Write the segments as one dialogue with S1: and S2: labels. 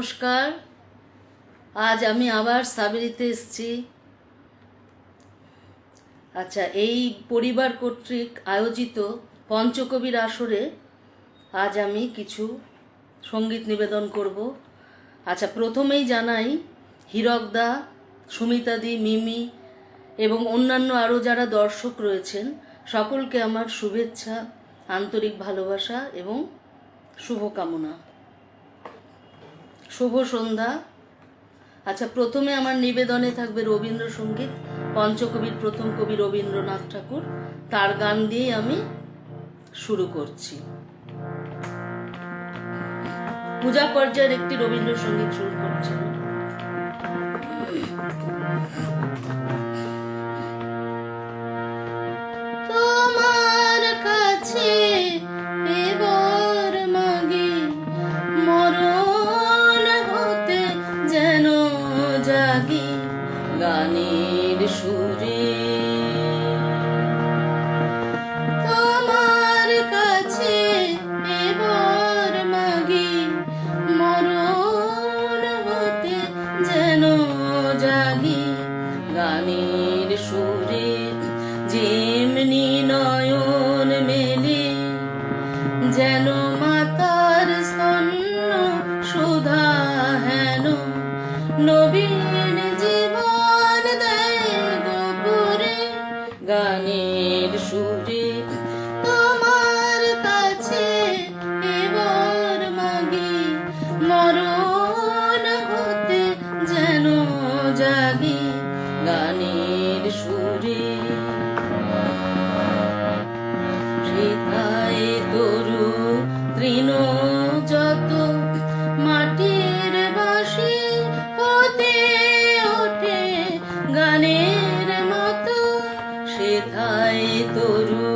S1: নমস্কার। আজ আমি আবার সাবেরিতে এসেছি। আচ্ছা, এই পরিবার কর্তৃক আয়োজিত পঞ্চকবির আসরে আজ আমি কিছু সঙ্গীত নিবেদন করব। আচ্ছা, প্রথমেই জানাই হীরকদা, সুমিতাদি, মিমি এবং অন্যান্য আরও যারা দর্শক রয়েছেন সকলকে আমার শুভেচ্ছা, আন্তরিক ভালোবাসা এবং শুভকামনা। শুভ সন্ধ্যা। আচ্ছা, প্রথমে আমার নিবেদনে থাকবে রবীন্দ্রসঙ্গীত, পঞ্চকবির প্রথম কবি রবীন্দ্রনাথ ঠাকুর, তার গান দিয়েই আমি শুরু করছি। পূজা পর্যায়ের একটি রবীন্দ্রসঙ্গীত শুরু করছি। তোমার কাছে এবার মাগি মরণ হতে যেন জাগি গানের সুরে। তোমার কাছে এবার মাগি মরণ হতে যেন জাগি গানের সুরে। যেমনি নয়ন মেলে যেন মাতার স্তন্য সুধা হেন, নবীন জীবন দেয় গোপুরে গানের সুরে। তোমার কাছে এবার মাগি মরণ হতে যেন জাগি গানের সুরে। সেথায় তরু তৃণ যত মাটির বাঁশি হতে ওঠে গানের মতো। সেথায় তরু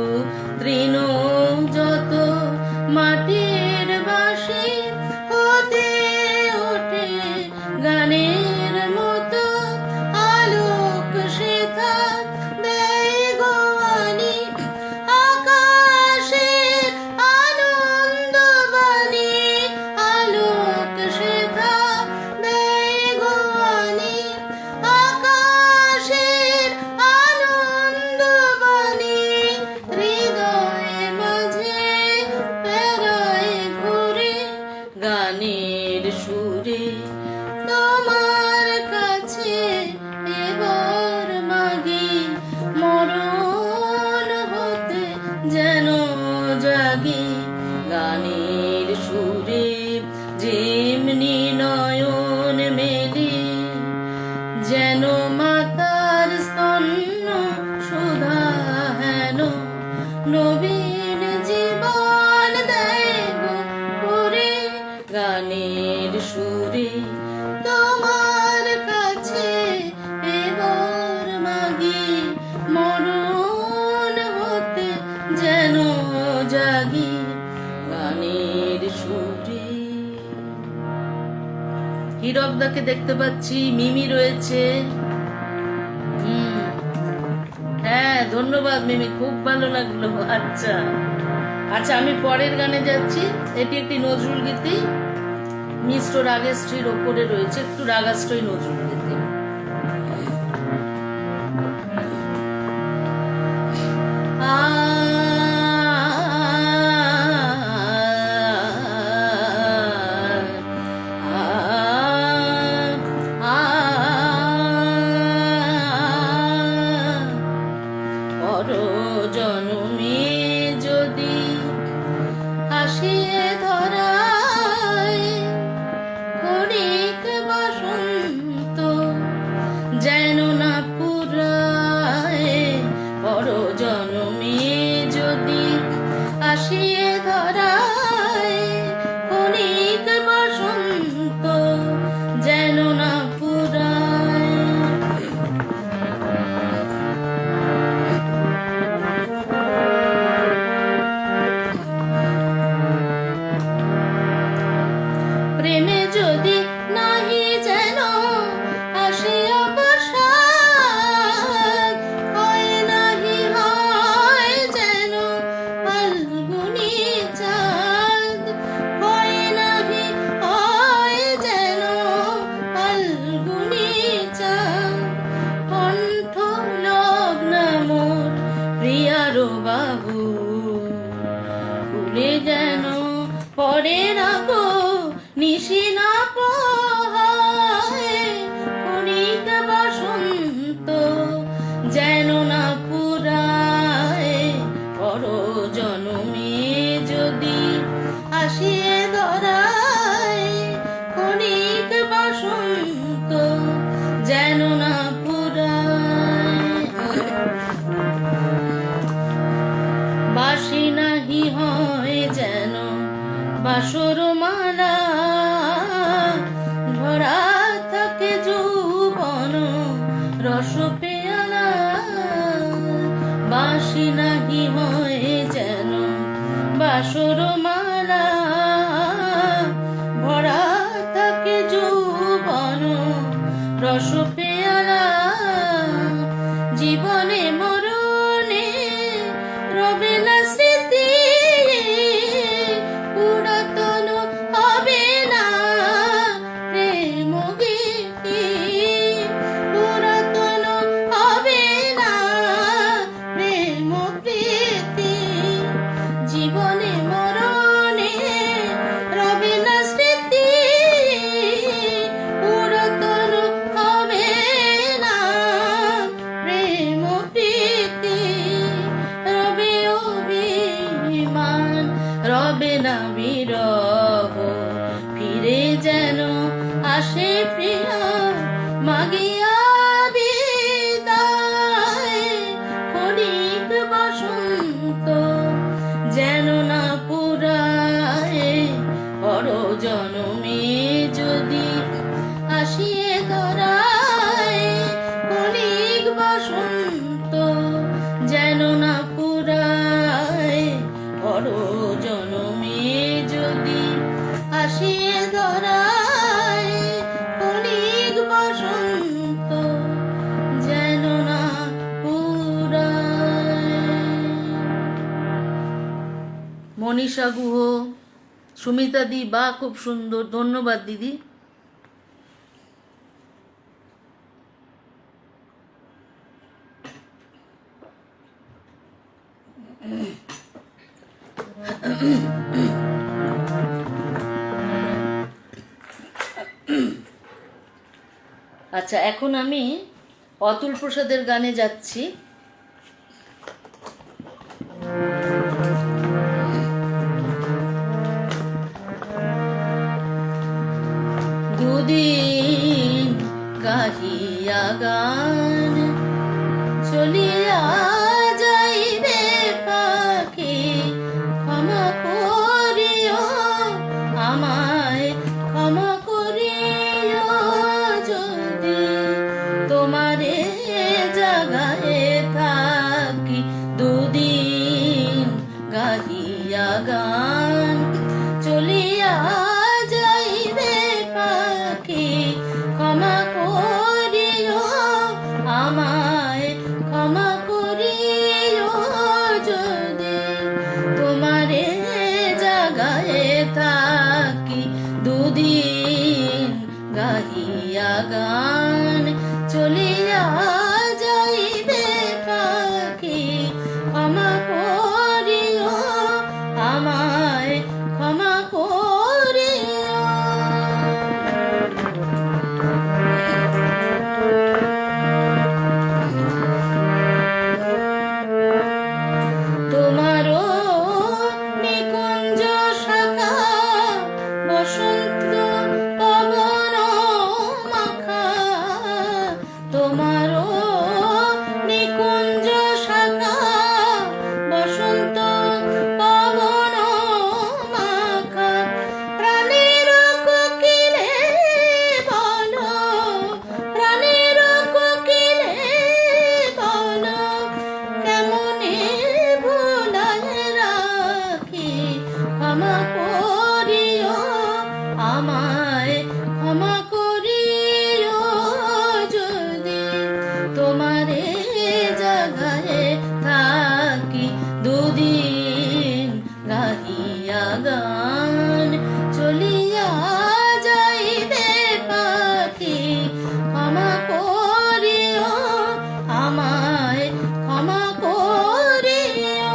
S1: তৃণ যত মাটির বাঁশি হতে ওঠে গানের মতো। আলোক সেথা দেয় গোয়ানি আকাশের আনন্দবাণী। আলোক সেথা দেয় গোয়ানি আকাশের আনন্দবাণী। হৃদয় মাঝে বেড়ায় ঘুরে গানের সুরে। তোমার কাছে এবার মাগি মরণ হতে যেন জাগি গানের সুরে। যেমনি নয়ন মেলে যেন মাতার স্তন্য সুধা হেন, নবীন জীবন দেয় গোপুরে গানের সুরে। তোমার কাছে এবার মাগি মরণ হতে যেন জাগি গানের সুরে। হীরকদাকে দেখতে পাচ্ছি, মিমি রয়েছে। হ্যাঁ, ধন্যবাদ মিমি, খুব ভালো লাগলো। আচ্ছা আচ্ছা, আমি পরের গানে যাচ্ছি। এটি একটি নজরুল গীতি, মিশ্র রাগেশ্রীর ওপরে রয়েছে, একটু রাগাশ্রয়ী নজরুল গীতি। জনমে যদি হাসিয়ে ধরায় ক্ষণিক বসন্ত রস পেয়ালা বাঁশি নাহি হয় যেন বাসর মালা ভরা থাকে যৌবন রস পেয়ালা জীবনে মরণে রবে না স্মৃতি পুরাতন হবে না প্রেম গীতি পুরাতন হবে না প্রেম প্রীতি জীবনে মরণে রবে না স্মৃতি পুরাতন হবে না প্রেম প্রীতি রবে অভিমান রবে না বিরহ ফিরে যেন আসে প্রিয় মাগিয়া বিদায় ক্ষণিক বসন্ত যেন না পুরায় পর জনমে যদি আসিয়ে ধরায় ক্ষণিক বসন্ত যেন না পুরায় পর জনমে যদি আসিয়ে ধরায় ক্ষণিক বসন্ত যেন না পুরায়। মনীষা গুহ, সুমিতা দি, বা খুব সুন্দর, ধন্যবাদ দিদি। আচ্ছা, এখন আমি অতুল প্রসাদের গানে যাচ্ছি। দুদিন গাহিয়া গান চলিয়া যাইবে পাখি ক্ষমা করিও আমায় ক্ষমা করিও যদি তোমারে জাগায় থাকি দুদিন গাহিয়া গান চলিয়া যাইবে পাখি ক্ষমা করিও আমায় ক্ষমা করিও যদি তোমারে জাগায় থাকি দুদিন গাহিয়া গান চলিয়া যাইবে পাখি ক্ষমা করিও আমায় ক্ষমা করিও। তোমারও নিকুঞ্জ শাখা বসন্ত পবন মাখা তোমারও নিকুঞ্জ শাখা বসন্ত পবন মাখা প্রাণের কোকিলে বলো প্রাণের কোকিলে বলো কেমনে ভোলায় রাখি ক্ষমা করিও আমায় ক্ষমা করিও যদি তোমারে জাগায় থাকি দুদিন গাহিয়া গান চলিয়া যাইবে পাখি ক্ষমা করিও আমায় ক্ষমা করিও।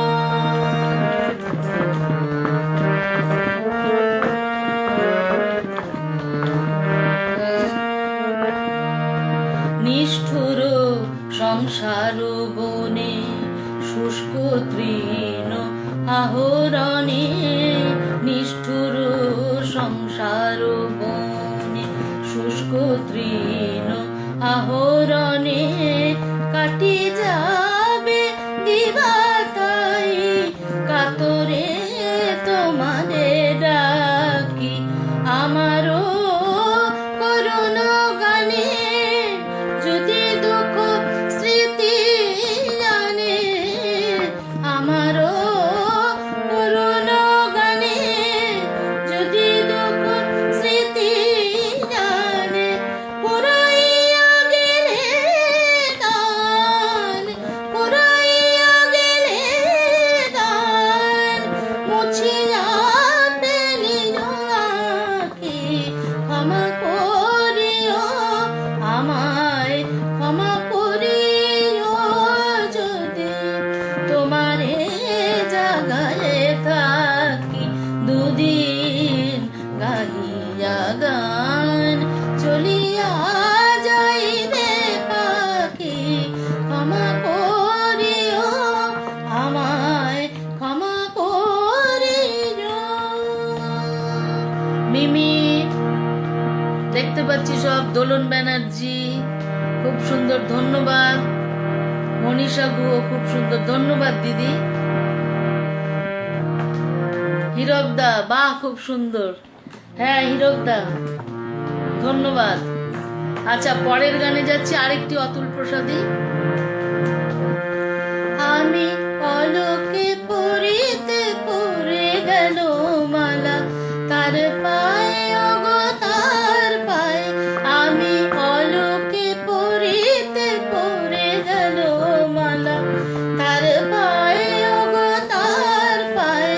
S1: নিষ্ঠুর সংসার বনে শুষ্ক তৃণ আহরণে নিষ্ঠুর সংসার বনে শুষ্ক তৃণ আহরণে কাটি যাবে দিবাতাই কাতরে তোমারে ডাকি আমারও করুণ গানে যদি দুঃখ দোলন ব্যানার্জি খুব সুন্দর, ধন্যবাদ। মনীষা গুহ খুব সুন্দর, ধন্যবাদ দিদি। হীরকদা বাহ খুব সুন্দর, হ্যাঁ হীরকদা ধন্যবাদ। আচ্ছা পরের গানে যাচ্ছি, আরেকটি অতুল প্রসাদী। আমি পলকে পড়িতে পড়ে গেল মালা তার পায়ে, ওগো তার পায়ে। আমি পলকে পড়িতে পড়ে গেল মালা তার পায়ে, ওগো তার পায়ে।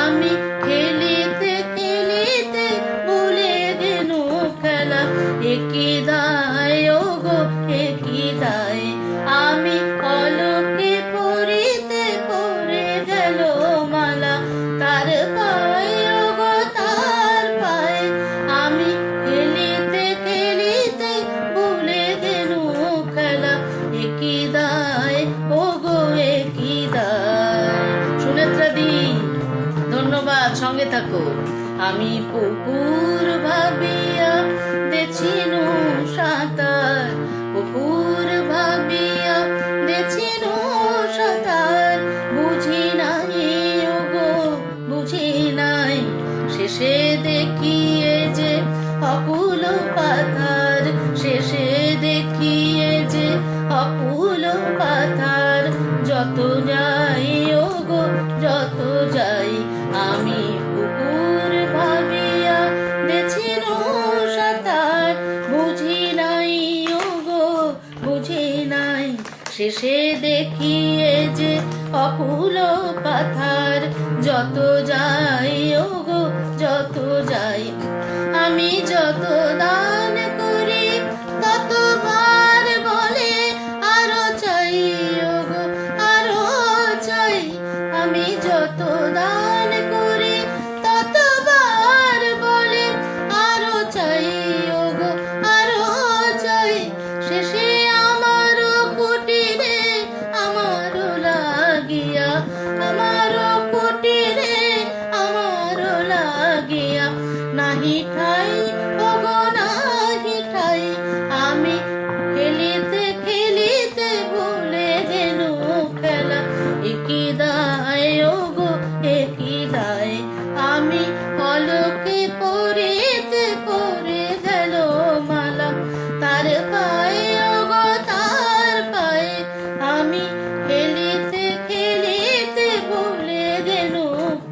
S1: আমি খেলিতে খেলিতে ভুলে গেল খেলা, একই দায় ওগো একই দায়। আমি পলকে পড়িতে পড়ে গেল মালা তার পায়ে, ওগো তার পায়ে। আমি খেলিতে খেলিতে ভুলে গেল খেলা, একই দায় ওগো একই দায়। সুনেত্রা দি ধন্যবাদ, সঙ্গে থাকো। আমি পুকুর ভাবিয়া দেছিনু সাঁতার, পুকুর ভাবিয়া দেছিনু সাঁতার। বুঝি নাই ওগো বুঝি নাই, শেষে দেখিয়ে যে অকুল পাথার, শেষে দেখিয়ে যে অকুল পাথার। যত যাই ওগো যত যাই, আমি পুকুর ভাবিয়া দেছিনু সাঁতার। বুঝি নাই ওগো বুঝি নাই, শেষে দেখিয়ে যে অকুল পাথার। যত যাই ওগো যত যাই, আমি যত দান করি ততবার বলে আরো চাই ওগো আরো চাই। আমি যত দান করি ততবার বলে আরো চাই ওগো আরো চাই। শেষে আমারও কুটিরে আমারও লাগিয়া, আমারও কুটিরে আমারও লাগিয়া। নাহি ঠাই ওগো নাহি ঠাই, আমি খেলিতে খেলিতে ভুলে গেল খেলা, একই দায় ওগো একই দায়। আমি পলকে পড়িতে পড়ে গেল মালা তার পায়ে, ওগো তার পায়ে। আমি খেলিতে খেলিতে ভুলে গেল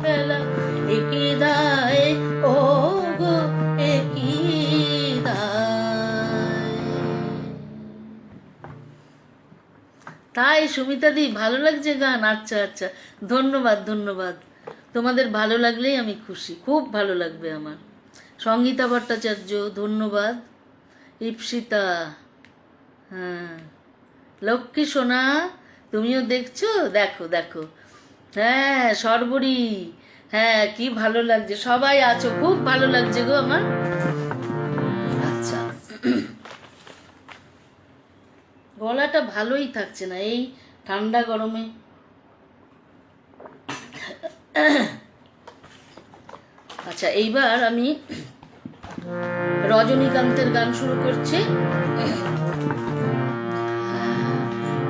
S1: খেলা, একই দায় ওগো একই দায়। তাই সুমিতা দি ভালো লাগছে গান? আচ্ছা আচ্ছা ধন্যবাদ ধন্যবাদ। তোমাদের ভালো লাগলেই আমি খুশি, খুব ভালো লাগবে আমার। সঙ্গীতা ভট্টাচার্য ধন্যবাদ। ইপসিতা, হ্যাঁ লক্ষ্মী সোনা তুমিও দেখছো? দেখো দেখো, হ্যাঁ সর্বরী, হ্যাঁ কি ভালো লাগছে, সবাই আছো, খুব ভালো লাগছে গো আমার। আচ্ছা গলাটা ভালোই থাকছে না এই ঠান্ডা গরমে। আচ্ছা এইবার আমি রজনীকান্তের গান শুরু করছি।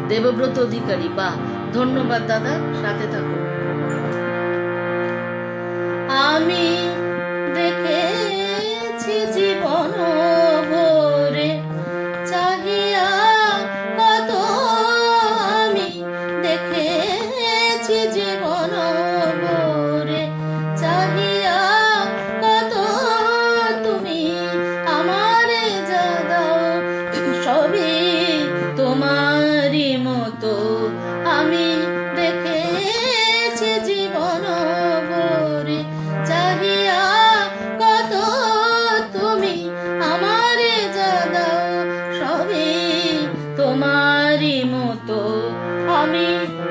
S1: দেবব্রত অধিকারী, বাহ ধন্যবাদ দাদা, সাথে থাকুন। আমি দেখেছি জীবন ভরে চাহিয়া কত, আমি দেখেছি জীবন ভরে চাহিয়া কত। তুমি আমারে যা দাও সবই তোমারই মতো, আমি দেখেছি জীবন ভরে চাহিয়া কত। তুমি আমারে যা দাও সবই তোমারই মতো, আমি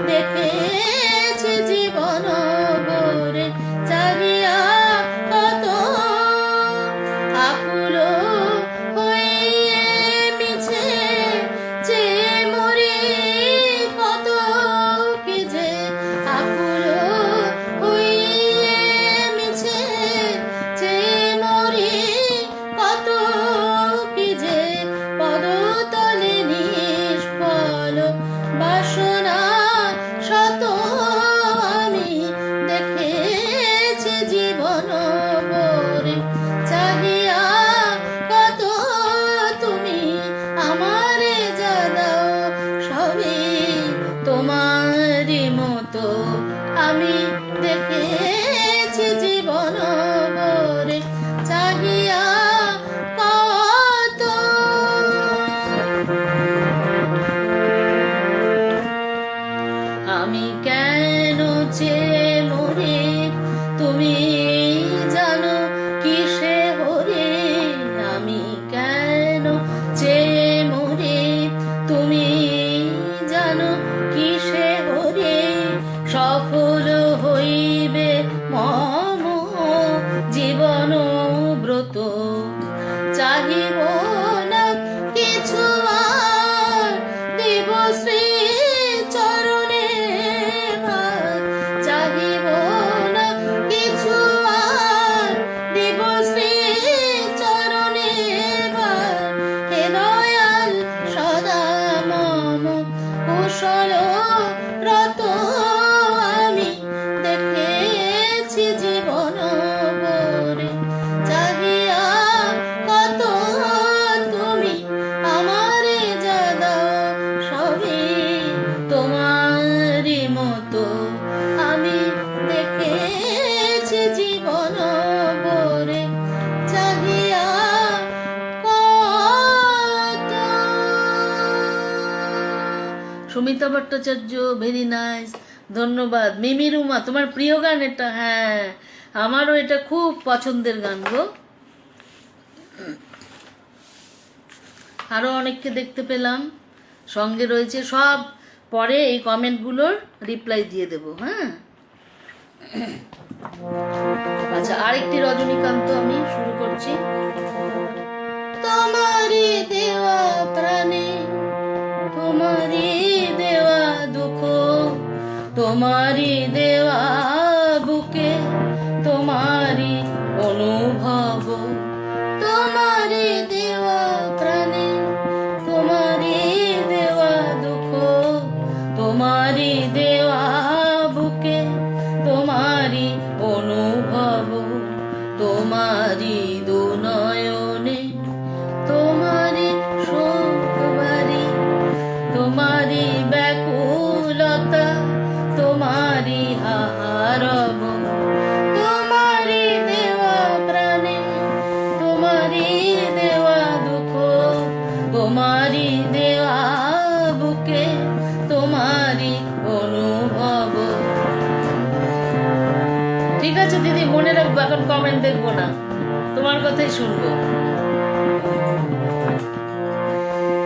S1: দেখেছি জীবন ভরে চাহিয়া কত। আকুল হয়ে মিছে যে মরি কত কি যে, আকুল হয়ে মিছে যে মরি কত কি যে। আমি দেখেছি জীবন ভরে চাহিয়া কত। আমি কেন চেয়ে মরে তুমি জানো কিসে হরে। আমি কেন চেয়ে মরে তুমি জানো কিসে হরে। সফল হইবে মম জীবন ব্রত চাহিব না কিছু আর দেব শ্রী চরণে ভার। চাহিব না কিছু আর দেব শ্রী চরণে ভার। হে দয়াল সদা মম কুশল রত আমি দেখেছি জীবন ভরে চাহিয়া কত। তুমি আমারে যা দাও সবই তোমারই মতো আমি দেখেছি জীবন ভরে চাহিয়া কত। সুমিতা ভট্টাচার্য, ভেরি নাইস, ধন্যবাদ। মিমি রুমা, তোমার প্রিয় গান এটা? হ্যাঁ, আমারও এটা খুব পছন্দের গান গো। আরও অনেককে দেখতে পেলাম সঙ্গে রয়েছে, সব পরে এই কমেন্টগুলোর রিপ্লাই দিয়ে দেব। হ্যাঁ, আচ্ছা, আরেকটি রজনীকান্ত আমি শুরু করছি। তোমারই দেওয়া প্রাণে তোমারই দেওয়া দুঃখ তোমারই দেওয়া বুকে তোমারই অনুভব। তোমারই দেওয়া প্রাণে তোমারই দেওয়া দুঃখ তোমারই দেওয়া বুকে তোমারই অনুভব। তোমারই দুনয়নে তোমারই শোকবারি তোমারই ব্যাকুলতা তোমারই হাহারব। তোমারই দেওয়া প্রাণে তোমারই দেওয়া দুঃখ তোমারই দেওয়া বুকে তোমারই অনুভব। ঠিক আছে দিদি, মনে রাখবো, এখন কমেন্ট দেখবো না, তোমার কথাই শুনবো।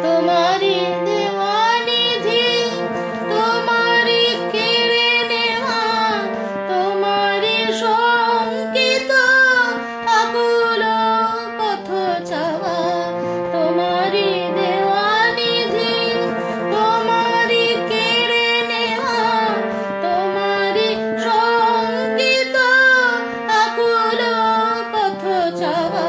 S1: তোমারই দেওয়া নিধি তোমারই কেড়ে নেওয়া তোমারই শঙ্কিত আকুল পথ চাওয়া। তোমারই দেওয়া নিধি তোমারই কেড়ে নেওয়া তোমারই শঙ্কিত আকুল পথ চাওয়া।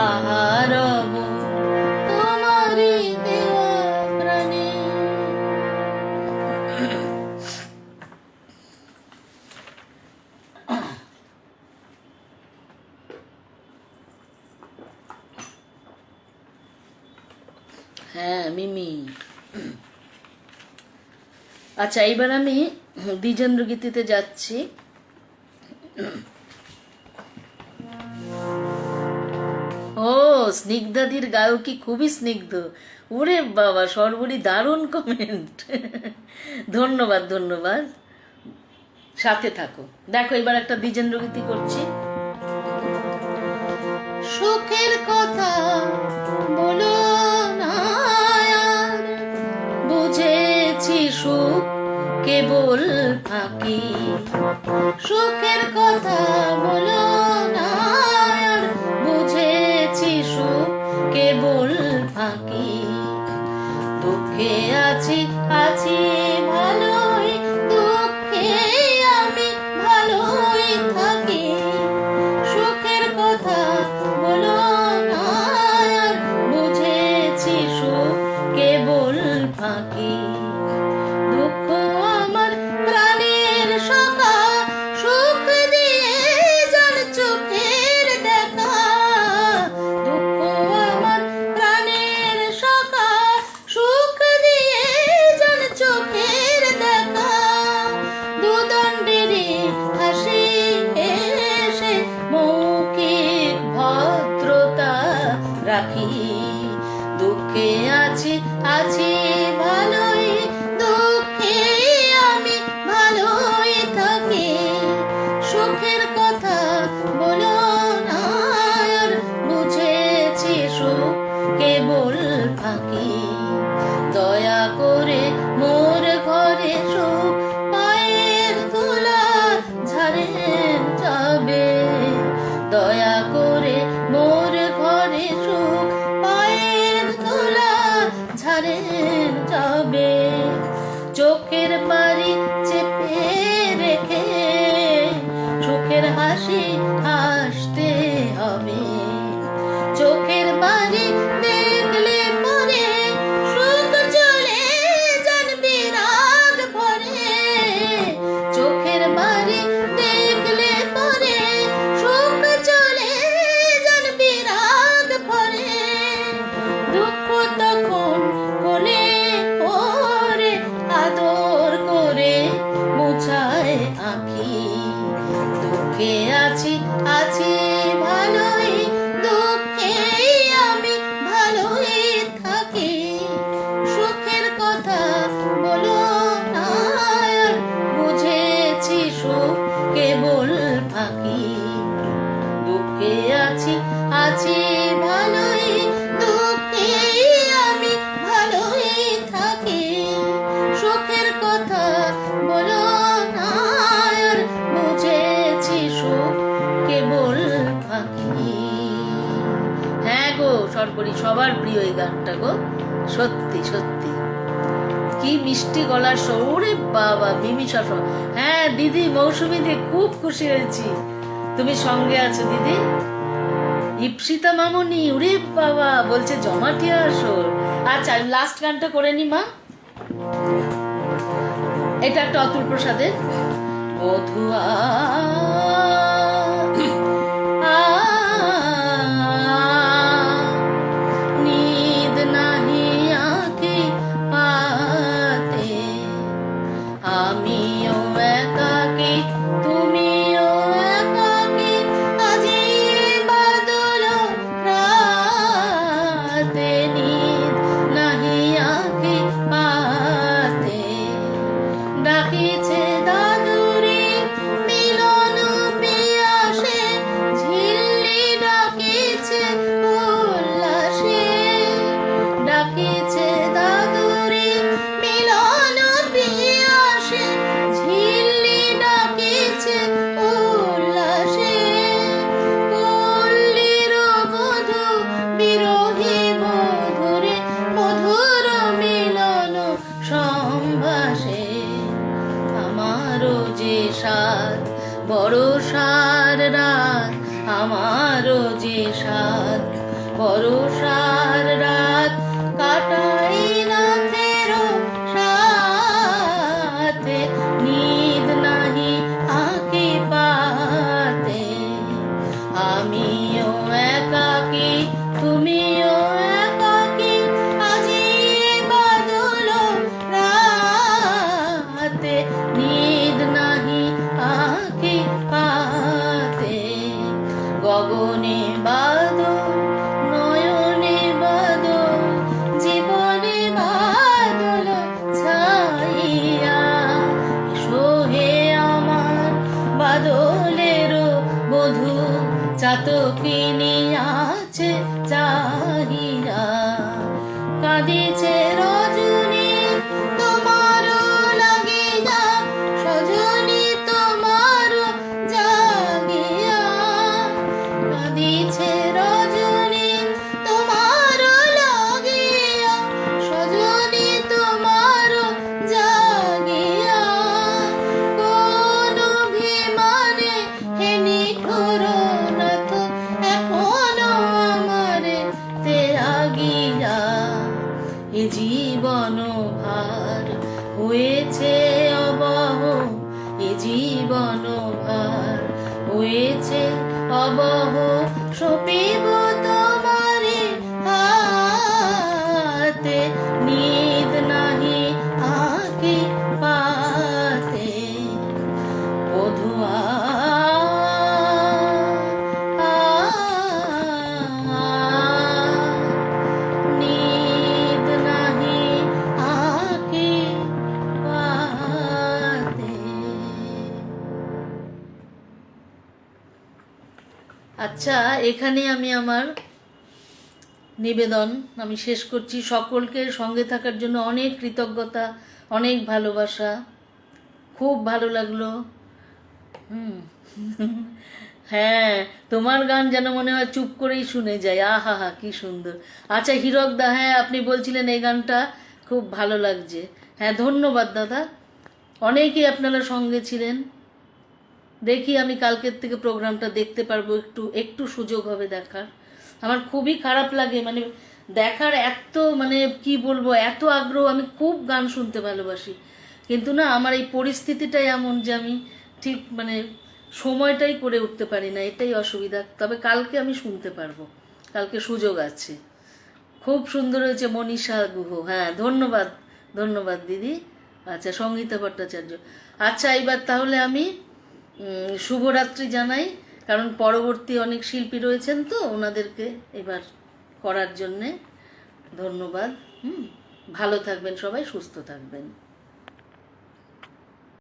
S1: আহারব তোমারি দেওয়া প্রাণে। হ্যাঁ মিমি। আচ্ছা এইবার আমি দ্বিজেন্দ্র গীতিতে যাচ্ছি। ও স্নিগ্ধাদির গায়কী খুবই স্নিগ্ধ। ওরে বাবা সর্বরি দারুণ কমেন্ট। ধন্যবাদ ধন্যবাদ, সাথে থাকো। দেখো এবার একটা দ্বিজেন্দ্র গীতি করছি। সুখের কথা বলো না আর, বুঝেছি সুখ কেবল ফাঁকি। সুখের কথা বলো না আর, বুঝেছি সুখ কেবল ফাঁকি। দুঃখে আছি আছি ভালোই, দুঃখে আমি ভালোই থাকি। সুখের কথা বলো না আর, বুঝেছি সুখ কেবল ফাঁকি। দুঃখ আমার প্রাণের সখা, সুখ দিয়ে যার চোখের দেখা। দুঃখ আমার প্রাণের সখা, সুখ দিয়ে যার চোখের দেখা। দুদণ্ডেরই হাসি এসে মৌখিক ভদ্রতা রাখি। দুঃখে আছি আছি ভালোই, দুঃখে আমি ভালোই থাকি। সুখের কথা বলো না আর, বুঝেছি সুখ কেবল ফাঁকি। দয়া করে মোর ঘরে সুখ পায়ের তোলা ঝাড়েন যাবে। দয়া করে মোর ঘরে সুখ পায়ের তোলা ঝাড়েন যাবে। চোখের বাড়ি চেপে রেখে সুখের হাসি হাসতে হবে। চোখের বাড়ি দেখলে পরে সুখ চলে যান বিরাগ ভরে। চোখের বাড়ি দেখলে পরে সুখ চলে যান বিরাগ ভরে। দুঃখ তখন কোলে করে আদর করে মুছায় আঁখি। দুঃখে আছি আছি ভালোই, দুঃখে আমি ভালোই থাকি। সুখের কথা বলো না আর, বুঝেছি সুখ কেবল ফাঁকি। দুঃখে আছি আছি ভালোই, দুঃখে আমি ভালোই থাকি। সুখের কথা বলো না আর, বুঝেছি সুখ কেবল ফাঁকি। হ্যাঁ গো সর্বরি, সবার প্রিয় এই গানটা গো, সত্যি সত্যি কি মিষ্টি গলার স্বর। ওরে বাবা মিমি সব। হ্যাঁ দিদি মৌসুমী দি, খুব খুশি হয়েছি তুমি সঙ্গে আছো দিদি। ইপসিতা মামনি, ওরে বাবা বলছে জমাটিয়া আসর। আচ্ছা লাস্ট গানটা করে নি মা। এটা একটা অতুল প্রসাদের মধুয়া নীদ নাহি আঁখি পাতে। আমিও একাকী তুমিও একাকী, আজি বাদল রাতে। নীদ নাহি আঁখি পাতে, ডাকিছে দাদুরি মিলন বরষার রাত কাটাই রাতের সাথে, নিদ নাহি আঁকি পাতে। আমিও একাকী তুমিও একাকী, আজি বাদল রাতে, নিদ নাহি আঁকি পাতে। গগনে বাদল নয়নে বাদল, জীবনে বাদল ছাইয়া। সোহে আমার বাদলের বধূ, চাতকিনী আছে চাহিয়া। কাঁদিছে রজনী তোমার লাগিয়া, সজনী তোমার জাগিয়া। কাঁদিছে রজনী তোমার লাগিয়া, সজনী তোমার জাগিয়া। কোন অভিমানে হে নিঠুর নাথ, এখনো আমারে ত্যাগিয়া। এ জীবন ভার হয়েছে অবহ, এ জীবন ভার হয়েছে অবহ। সপিব তোমারে হাতে, নিদ নাহি আঁকি পাতে। বধুয়া নিদ নাহি আঁকি পাতে। আচ্ছা, এখানে আমি আমার নিবেদন আমি শেষ করছি। সকলকে সঙ্গে থাকার জন্য অনেক কৃতজ্ঞতা, অনেক ভালোবাসা। খুব ভালো লাগলো। হ্যাঁ, তোমার গান যেন মনে হয় চুপ করেই শুনে যাই। আহা হা, কি সুন্দর। আচ্ছা হীরক দা, হ্যাঁ আপনি বলছিলেন এই গানটা খুব ভালো লাগছে। হ্যাঁ ধন্যবাদ দাদা, অনেকেই আপনারা সঙ্গে ছিলেন। দেখি আমি কালকের থেকে প্রোগ্রামটা দেখতে পারবো, একটু একটু সুযোগ হবে দেখার। আমার খুবই খারাপ লাগে, মানে দেখার এত, মানে কি বলবো, এত আগ্রহ। আমি খুব গান শুনতে ভালোবাসি, কিন্তু না আমার এই পরিস্থিতিটাই এমন যে আমি ঠিক মানে সময়টাই করে উঠতে পারি না, এটাই অসুবিধা। তবে কালকে আমি শুনতে পারবো, কালকে সুযোগ আছে। খুব সুন্দর হয়েছে মনীষা গুহ, হ্যাঁ ধন্যবাদ, ধন্যবাদ দিদি। আচ্ছা সঙ্গীতা ভট্টাচার্য। আচ্ছা এইবার তাহলে আমি শুভরাত্রি জানাই, কারণ পরবর্তী অনেক শিল্পী রয়েছেন তো, ওনাদেরকে এবার করার জন্যে ধন্যবাদ। ভালো থাকবেন সবাই, সুস্থ থাকবেন।